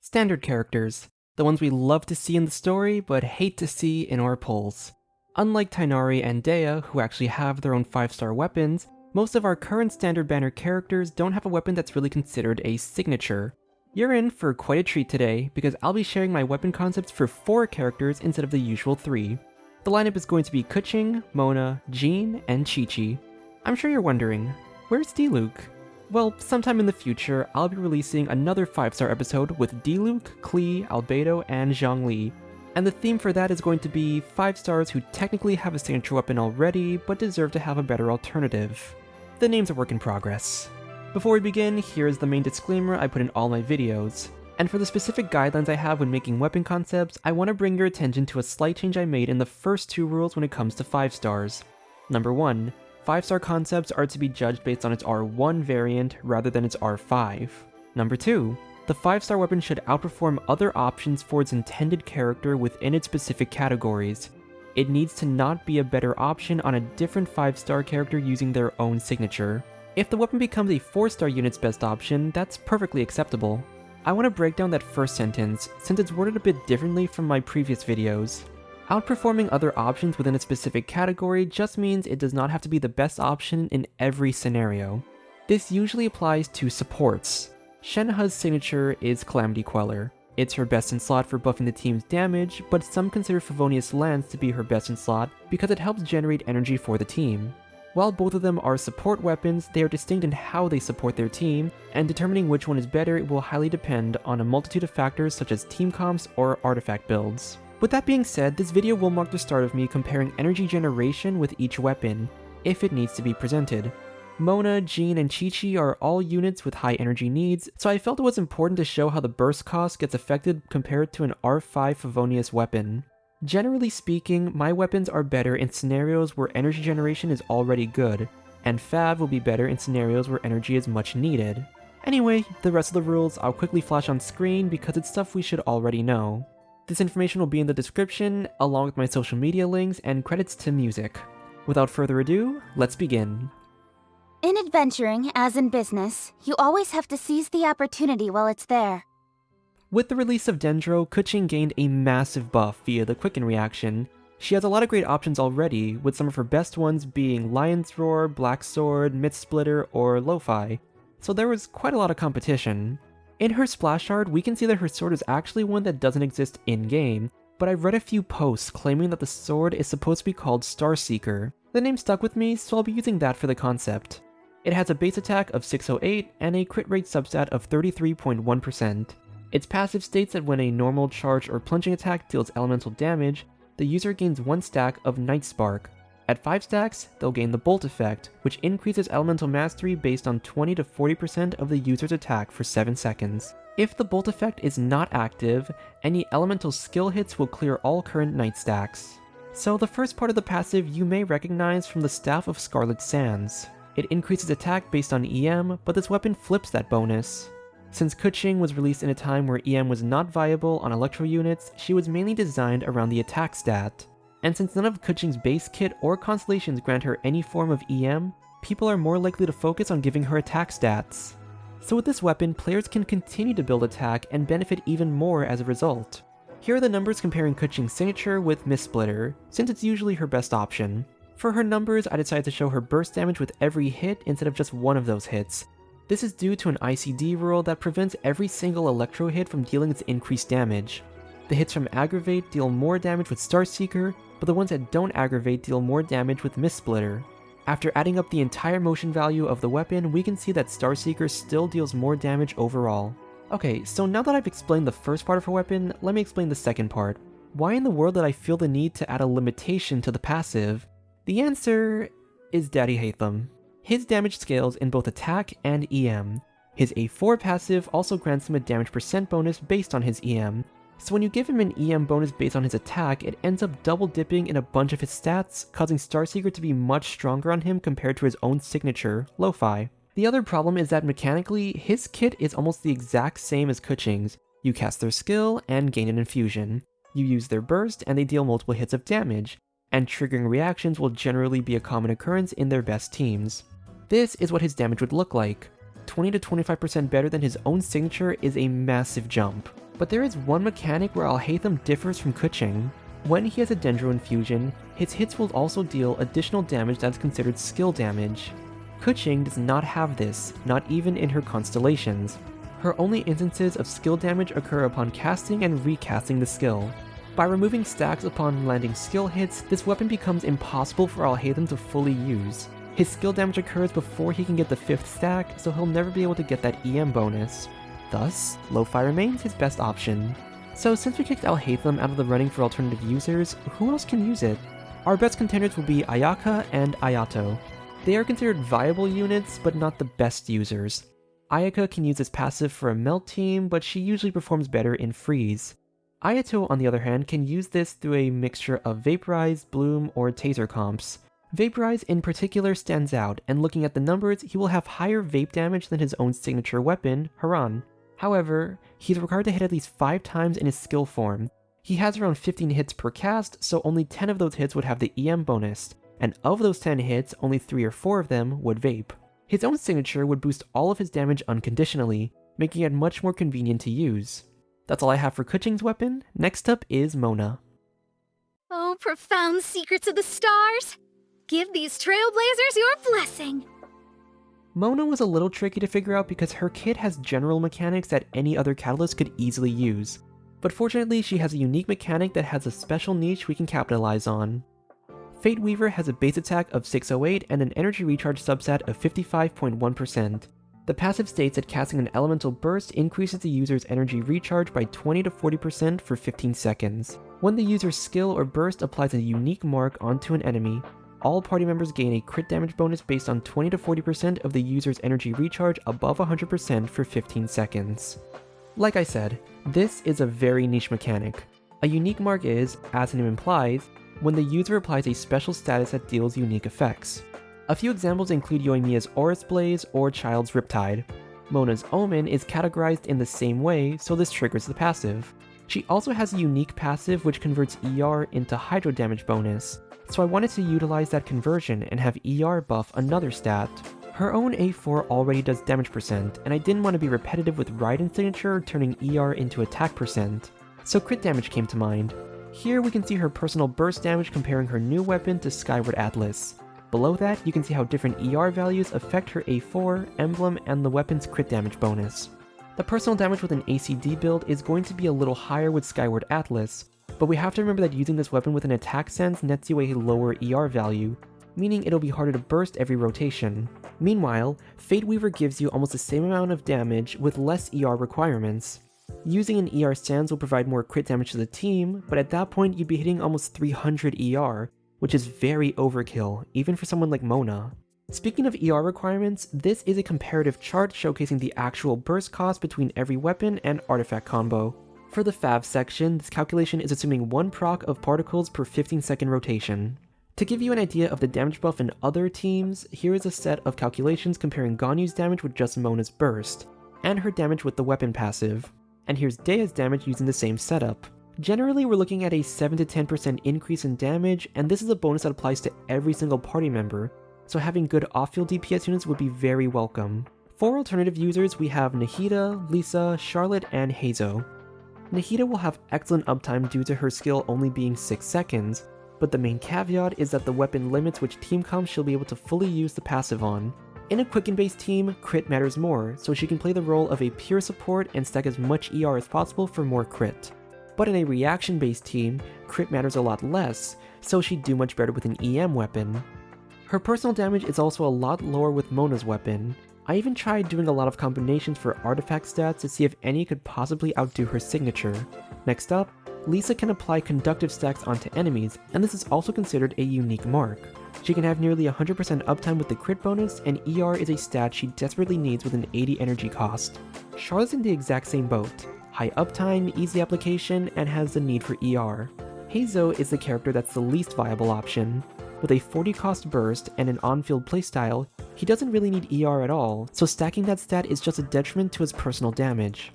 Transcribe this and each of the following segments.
Standard characters, the ones we love to see in the story but hate to see in our polls. Unlike Tighnari and Dea, who actually have their own 5-star weapons, most of our current standard banner characters don't have a weapon that's really considered a signature. You're in for quite a treat today, because I'll be sharing my weapon concepts for 4 characters instead of the usual 3. The lineup is going to be Keqing, Mona, Jean, and Qiqi. I'm sure you're wondering, where's Diluc? Well, sometime in the future, I'll be releasing another 5-star episode with Diluc, Klee, Albedo, and Zhongli. And the theme for that is going to be 5 stars who technically have a signature weapon already, but deserve to have a better alternative. The name's a work in progress. Before we begin, here's the main disclaimer I put in all my videos. And for the specific guidelines I have when making weapon concepts, I want to bring your attention to a slight change I made in the first 2 rules when it comes to 5 stars. Number 1. 5-star concepts are to be judged based on its R1 variant rather than its R5. Number 2. The 5-star weapon should outperform other options for its intended character within its specific categories. It needs to not be a better option on a different 5-star character using their own signature. If the weapon becomes a 4-star unit's best option, that's perfectly acceptable. I want to break down that first sentence, since it's worded a bit differently from my previous videos. Outperforming other options within a specific category just means it does not have to be the best option in every scenario. This usually applies to supports. Shenhe's signature is Calamity Queller. It's her best in slot for buffing the team's damage, but some consider Favonius Lance to be her best in slot because it helps generate energy for the team. While both of them are support weapons, they are distinct in how they support their team, and determining which one is better will highly depend on a multitude of factors such as team comps or artifact builds. With that being said, this video will mark the start of me comparing energy generation with each weapon, if it needs to be presented. Mona, Jean, and Qiqi are all units with high energy needs, so I felt it was important to show how the burst cost gets affected compared to an R5 Favonius weapon. Generally speaking, my weapons are better in scenarios where energy generation is already good, and Fav will be better in scenarios where energy is much needed. Anyway, the rest of the rules I'll quickly flash on screen because it's stuff we should already know. This information will be in the description, along with my social media links and credits to music. Without further ado, let's begin. In adventuring, as in business, you always have to seize the opportunity while it's there. With the release of Dendro, Keqing gained a massive buff via the Quicken reaction. She has a lot of great options already, with some of her best ones being Lion's Roar, Black Sword, Myth Splitter, or Lo-Fi, so there was quite a lot of competition. In her splash art, we can see that her sword is actually one that doesn't exist in-game, but I've read a few posts claiming that the sword is supposed to be called Starseeker. The name stuck with me, so I'll be using that for the concept. It has a base attack of 608 and a crit rate substat of 33.1%. Its passive states that when a normal, charge, or plunging attack deals elemental damage, the user gains 1 stack of Night Spark. At 5 stacks, they'll gain the Bolt effect, which increases elemental mastery based on 20 to 40% of the user's attack for 7 seconds. If the Bolt effect is not active, any elemental skill hits will clear all current Night stacks. So the first part of the passive you may recognize from the Staff of Scarlet Sands. It increases attack based on EM, but this weapon flips that bonus. Since Keqing was released in a time where EM was not viable on Electro units, she was mainly designed around the attack stat. And since none of Keqing's base kit or constellations grant her any form of EM, people are more likely to focus on giving her attack stats. So with this weapon, players can continue to build attack and benefit even more as a result. Here are the numbers comparing Keqing's signature with Myth Splitter, since it's usually her best option. For her numbers, I decided to show her burst damage with every hit instead of just one of those hits. This is due to an ICD rule that prevents every single Electro hit from dealing its increased damage. The hits from Aggravate deal more damage with Starseeker, but the ones that don't aggravate deal more damage with Myth Splitter. After adding up the entire motion value of the weapon, we can see that Starseeker still deals more damage overall. Okay, so now that I've explained the first part of her weapon, let me explain the second part. Why in the world did I feel the need to add a limitation to the passive? The answer is Daddy Hatham. His damage scales in both attack and EM. His A4 passive also grants him a damage percent bonus based on his EM, so when you give him an EM bonus based on his attack, it ends up double dipping in a bunch of his stats, causing Starseeker to be much stronger on him compared to his own signature, Lo-Fi. The other problem is that mechanically, his kit is almost the exact same as Keqing's. You cast their skill and gain an infusion. You use their burst and they deal multiple hits of damage, and triggering reactions will generally be a common occurrence in their best teams. This is what his damage would look like. 20 to 25% better than his own signature is a massive jump. But there is one mechanic where Alhaitham differs from Keqing. When he has a Dendro infusion, his hits will also deal additional damage that is considered skill damage. Keqing does not have this, not even in her constellations. Her only instances of skill damage occur upon casting and recasting the skill. By removing stacks upon landing skill hits, this weapon becomes impossible for Alhaitham to fully use. His skill damage occurs before he can get the 5th stack, so he'll never be able to get that EM bonus. Thus, Lo-Fi remains his best option. So since we kicked Alhaitham out of the running for alternative users, who else can use it? Our best contenders will be Ayaka and Ayato. They are considered viable units, but not the best users. Ayaka can use this passive for a melt team, but she usually performs better in freeze. Ayato, on the other hand, can use this through a mixture of Vaporize, Bloom, or Taser comps. Vaporize in particular stands out, and looking at the numbers, he will have higher vape damage than his own signature weapon, Haran. However, he's required to hit at least 5 times in his skill form. He has around 15 hits per cast, so only 10 of those hits would have the EM bonus, and of those 10 hits, only 3 or 4 of them would vape. His own signature would boost all of his damage unconditionally, making it much more convenient to use. That's all I have for Keqing's weapon. Next up is Mona. Oh, profound secrets of the stars! Give these trailblazers your blessing! Mona was a little tricky to figure out because her kit has general mechanics that any other catalyst could easily use. But fortunately, she has a unique mechanic that has a special niche we can capitalize on. Fateweaver has a base attack of 608 and an energy recharge substat of 55.1%. The passive states that casting an elemental burst increases the user's energy recharge by 20 to 40% for 15 seconds. When the user's skill or burst applies a unique mark onto an enemy, all party members gain a crit damage bonus based on 20 to 40% of the user's energy recharge above 100% for 15 seconds. Like I said, this is a very niche mechanic. A unique mark is, as the name implies, when the user applies a special status that deals unique effects. A few examples include Yoimiya's Aurous Blaze or Child's Riptide. Mona's Omen is categorized in the same way, so this triggers the passive. She also has a unique passive which converts ER into Hydro Damage bonus, so I wanted to utilize that conversion and have ER buff another stat. Her own A4 already does damage percent, and I didn't want to be repetitive with Raiden signature turning ER into attack percent, so crit damage came to mind. Here we can see her personal burst damage comparing her new weapon to Skyward Atlas. Below that, you can see how different ER values affect her A4, emblem, and the weapon's crit damage bonus. The personal damage with an ACD build is going to be a little higher with Skyward Atlas, but we have to remember that using this weapon with an attack sense nets you a lower ER value, meaning it'll be harder to burst every rotation. Meanwhile, Fateweaver gives you almost the same amount of damage with less ER requirements. Using an ER stance will provide more crit damage to the team, but at that point you'd be hitting almost 300 ER, which is very overkill, even for someone like Mona. Speaking of ER requirements, this is a comparative chart showcasing the actual burst cost between every weapon and artifact combo. For the Fav section, this calculation is assuming 1 proc of particles per 15-second rotation. To give you an idea of the damage buff in other teams, here is a set of calculations comparing Ganyu's damage with just Mona's burst, and her damage with the weapon passive. And here's Dea's damage using the same setup. Generally, we're looking at a 7 to 10% increase in damage, and this is a bonus that applies to every single party member, so having good off-field DPS units would be very welcome. For alternative users, we have Nahida, Lisa, Charlotte, and Heizo. Nahida will have excellent uptime due to her skill only being 6 seconds, but the main caveat is that the weapon limits which team comps she'll be able to fully use the passive on. In a Quicken-based team, crit matters more, so she can play the role of a pure support and stack as much ER as possible for more crit. But in a reaction-based team, crit matters a lot less, so she'd do much better with an EM weapon. Her personal damage is also a lot lower with Mona's weapon. I even tried doing a lot of combinations for artifact stats to see if any could possibly outdo her signature. Next up, Lisa can apply conductive stacks onto enemies, and this is also considered a unique mark. She can have nearly 100% uptime with the crit bonus, and ER is a stat she desperately needs with an 80 energy cost. Charlotte's in the exact same boat. High uptime, easy application, and has the need for ER. Heizo is the character that's the least viable option. With a 40 cost burst and an on-field playstyle, he doesn't really need ER at all, so stacking that stat is just a detriment to his personal damage.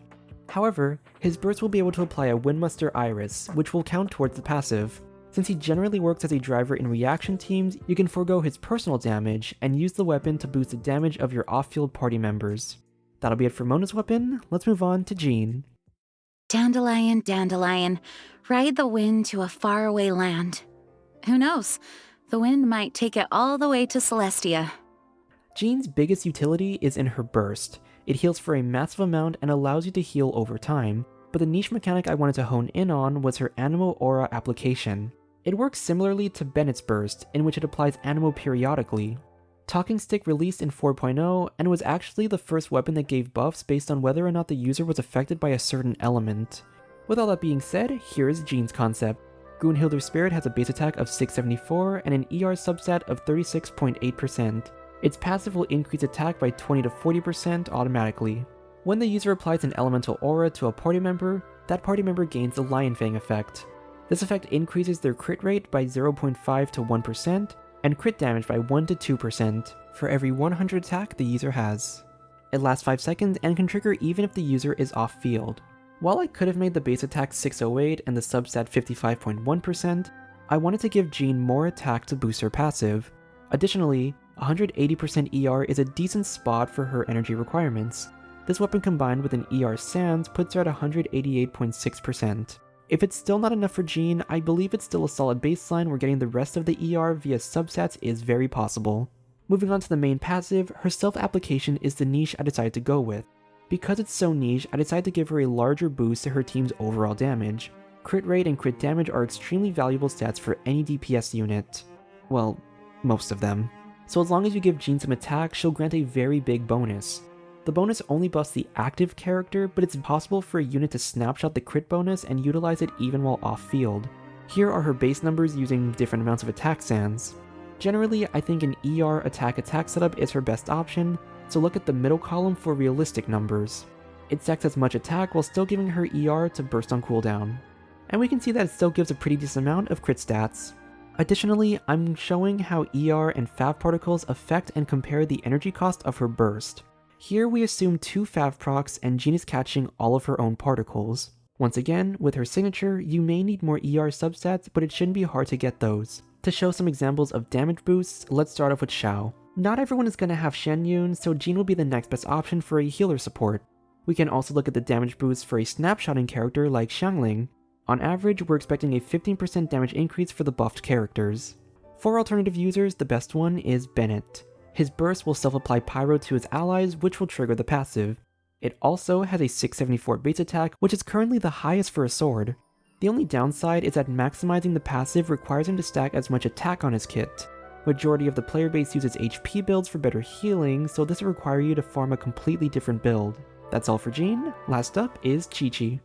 However, his burst will be able to apply a Windmuster Iris, which will count towards the passive. Since he generally works as a driver in reaction teams, you can forego his personal damage and use the weapon to boost the damage of your off-field party members. That'll be it for Mona's weapon. Let's move on to Jean. Dandelion, dandelion, ride the wind to a faraway land. Who knows? The wind might take it all the way to Celestia. Jean's biggest utility is in her burst. It heals for a massive amount and allows you to heal over time, but the niche mechanic I wanted to hone in on was her Animo Aura application. It works similarly to Bennett's burst, in which it applies Animo periodically. Talking Stick released in 4.0 and was actually the first weapon that gave buffs based on whether or not the user was affected by a certain element. With all that being said, here is Jean's concept. Gunnhildr's Spirit has a base attack of 674 and an ER substat of 36.8%. Its passive will increase attack by 20 to 40% automatically. When the user applies an elemental aura to a party member, that party member gains the Lion Fang effect. This effect increases their crit rate by 0.5 to 1%, and crit damage by 1 to 2% for every 100 attack the user has. It lasts 5 seconds and can trigger even if the user is off field. While I could have made the base attack 608 and the substat 55.1%, I wanted to give Jean more attack to boost her passive. Additionally, 180% ER is a decent spot for her energy requirements. This weapon combined with an ER Sans puts her at 188.6%. If it's still not enough for Jean, I believe it's still a solid baseline where getting the rest of the ER via substats is very possible. Moving on to the main passive, her self-application is the niche I decided to go with. Because it's so niche, I decided to give her a larger boost to her team's overall damage. Crit rate and crit damage are extremely valuable stats for any DPS unit. Well, most of them. So as long as you give Jean some attack, she'll grant a very big bonus. The bonus only buffs the active character, but it's possible for a unit to snapshot the crit bonus and utilize it even while off field. Here are her base numbers using different amounts of attack sands. Generally, I think an ER attack setup is her best option, so look at the middle column for realistic numbers. It stacks as much attack while still giving her ER to burst on cooldown. And we can see that it still gives a pretty decent amount of crit stats. Additionally, I'm showing how ER and Fav particles affect and compare the energy cost of her burst. Here we assume 2 Fav procs and Jean is catching all of her own particles. Once again, with her signature, you may need more ER substats, but it shouldn't be hard to get those. To show some examples of damage boosts, let's start off with Xiao. Not everyone is going to have Shen Yun, so Jean will be the next best option for a healer support. We can also look at the damage boosts for a snapshotting character like Xiangling. On average, we're expecting a 15% damage increase for the buffed characters. For alternative users, the best one is Bennett. His burst will self-apply Pyro to his allies, which will trigger the passive. It also has a 674 base attack, which is currently the highest for a sword. The only downside is that maximizing the passive requires him to stack as much attack on his kit. Majority of the player base uses HP builds for better healing, so this will require you to farm a completely different build. That's all for Jean. Last up is Qiqi.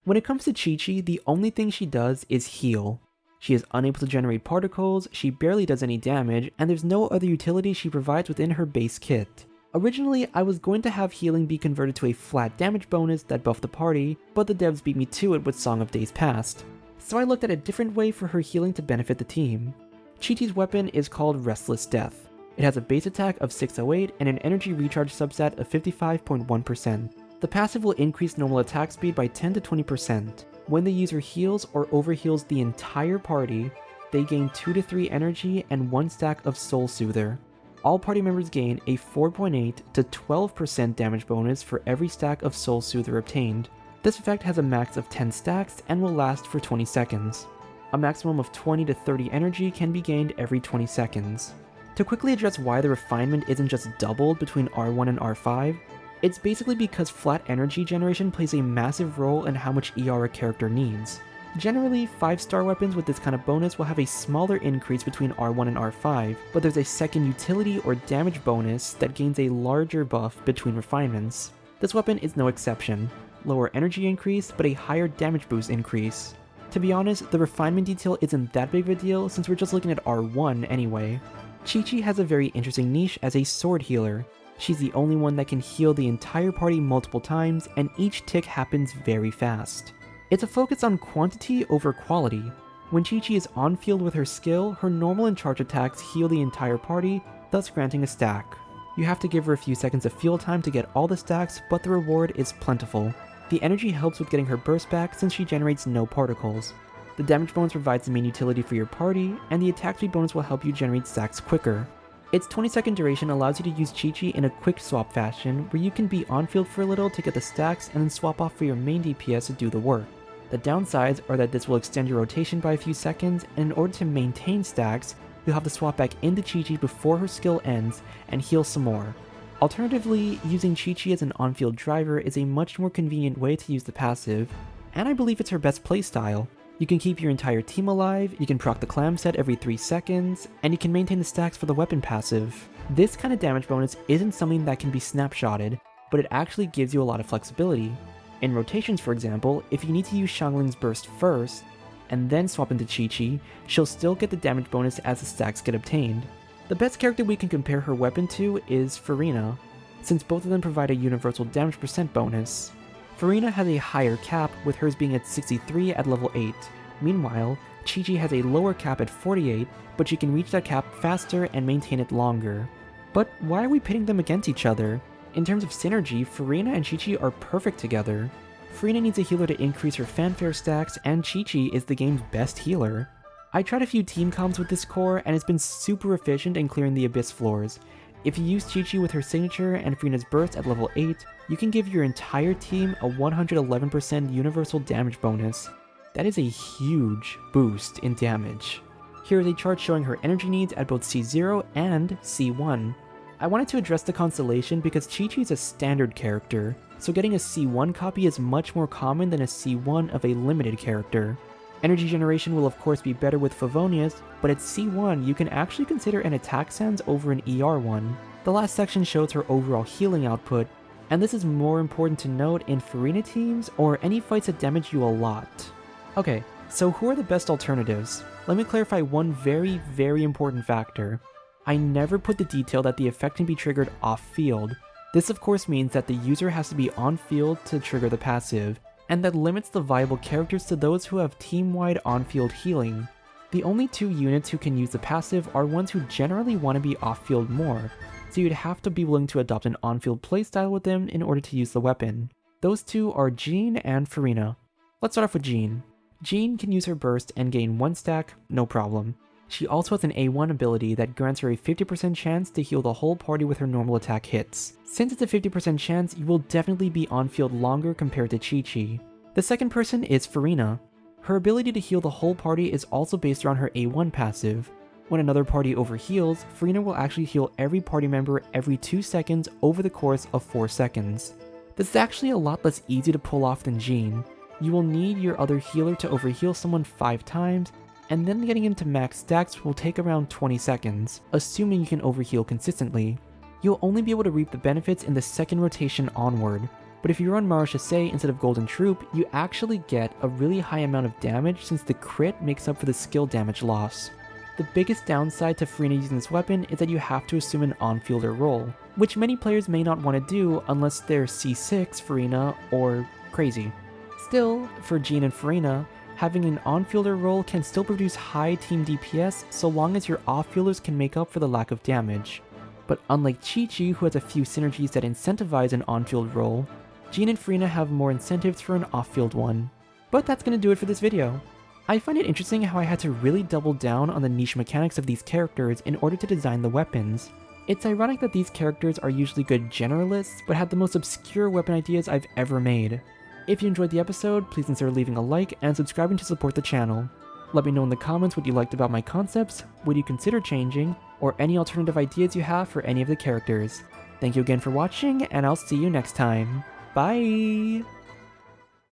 When it comes to Qiqi, the only thing she does is heal. She is unable to generate particles, she barely does any damage, and there's no other utility she provides within her base kit. Originally, I was going to have healing be converted to a flat damage bonus that buffed the party, but the devs beat me to it with Song of Days Past. So I looked at a different way for her healing to benefit the team. Qiqi's weapon is called Restless Death. It has a base attack of 608 and an energy recharge substat of 55.1%. The passive will increase normal attack speed by 10 to 20%. When the user heals or overheals the entire party, they gain 2 to 3 energy and 1 stack of Soul Soother. All party members gain a 4.8 to 12% damage bonus for every stack of Soul Soother obtained. This effect has a max of 10 stacks and will last for 20 seconds. A maximum of 20 to 30 energy can be gained every 20 seconds. To quickly address why the refinement isn't just doubled between R1 and R5, it's basically because flat energy generation plays a massive role in how much ER a character needs. Generally, 5-star weapons with this kind of bonus will have a smaller increase between R1 and R5, but there's a second utility or damage bonus that gains a larger buff between refinements. This weapon is no exception. Lower energy increase, but a higher damage boost increase. To be honest, the refinement detail isn't that big of a deal since we're just looking at R1 anyway. Qiqi has a very interesting niche as a sword healer. She's the only one that can heal the entire party multiple times, and each tick happens very fast. It's a focus on quantity over quality. When Qiqi is on field with her skill, her normal and charge attacks heal the entire party, thus granting a stack. You have to give her a few seconds of fuel time to get all the stacks, but the reward is plentiful. The energy helps with getting her burst back since she generates no particles. The damage bonus provides the main utility for your party, and the attack speed bonus will help you generate stacks quicker. Its 20-second duration allows you to use Qiqi in a quick swap fashion, where you can be on field for a little to get the stacks and then swap off for your main DPS to do the work. The downsides are that this will extend your rotation by a few seconds, and in order to maintain stacks, you'll have to swap back into Qiqi before her skill ends and heal some more. Alternatively, using Qiqi as an on-field driver is a much more convenient way to use the passive, and I believe it's her best playstyle. You can keep your entire team alive, you can proc the clam set every 3 seconds, and you can maintain the stacks for the weapon passive. This kind of damage bonus isn't something that can be snapshotted, but it actually gives you a lot of flexibility. In rotations, for example, if you need to use Xiangling's burst first, and then swap into Qiqi, she'll still get the damage bonus as the stacks get obtained. The best character we can compare her weapon to is Furina, since both of them provide a universal damage percent bonus. Furina has a higher cap, with hers being at 63 at level 8. Meanwhile, Qiqi has a lower cap at 48, but she can reach that cap faster and maintain it longer. But why are we pitting them against each other? In terms of synergy, Furina and Qiqi are perfect together. Furina needs a healer to increase her fanfare stacks, and Qiqi is the game's best healer. I tried a few team comps with this core, and it's been super efficient in clearing the abyss floors. If you use Qiqi with her signature and Furina's burst at level 8, you can give your entire team a 111% universal damage bonus. That is a huge boost in damage. Here is a chart showing her energy needs at both C0 and C1. I wanted to address the constellation because Qiqi is a standard character, so getting a C1 copy is much more common than a C1 of a limited character. Energy generation will of course be better with Favonius, but at C1 you can actually consider an attack sans over an ER one. The last section shows her overall healing output, and this is more important to note in Furina teams or any fights that damage you a lot. Okay, so who are the best alternatives? Let me clarify one very important factor. I never put the detail that the effect can be triggered off-field. This of course means that the user has to be on-field to trigger the passive, and that limits the viable characters to those who have team-wide on-field healing. The only 2 units who can use the passive are ones who generally want to be off-field more, so you'd have to be willing to adopt an on-field playstyle with them in order to use the weapon. Those 2 are Jean and Furina. Let's start off with Jean. Jean can use her burst and gain 1 stack, no problem. She also has an A1 ability that grants her a 50% chance to heal the whole party with her normal attack hits. Since it's a 50% chance, you will definitely be on field longer compared to Qiqi. The second person is Furina. Her ability to heal the whole party is also based around her A1 passive. When another party overheals, Furina will actually heal every party member every 2 seconds over the course of 4 seconds. This is actually a lot less easy to pull off than Jean. You will need your other healer to overheal someone 5 times, and then getting him to max stacks will take around 20 seconds, assuming you can overheal consistently. You'll only be able to reap the benefits in the second rotation onward, but if you run Mara Chassé instead of Golden Troop, you actually get a really high amount of damage since the crit makes up for the skill damage loss. The biggest downside to Furina using this weapon is that you have to assume an on-fielder role, which many players may not want to do unless they're C6 Furina or crazy. Still, for Jean and Furina, having an on-fielder role can still produce high team DPS so long as your off-fielders can make up for the lack of damage. But unlike Qiqi, who has a few synergies that incentivize an on-field role, Jean and Furina have more incentives for an off-field one. But that's gonna do it for this video. I find it interesting how I had to really double down on the niche mechanics of these characters in order to design the weapons. It's ironic that these characters are usually good generalists, but have the most obscure weapon ideas I've ever made. If you enjoyed the episode, please consider leaving a like and subscribing to support the channel. Let me know in the comments what you liked about my concepts, what you consider changing, or any alternative ideas you have for any of the characters. Thank you again for watching, and I'll see you next time. Bye!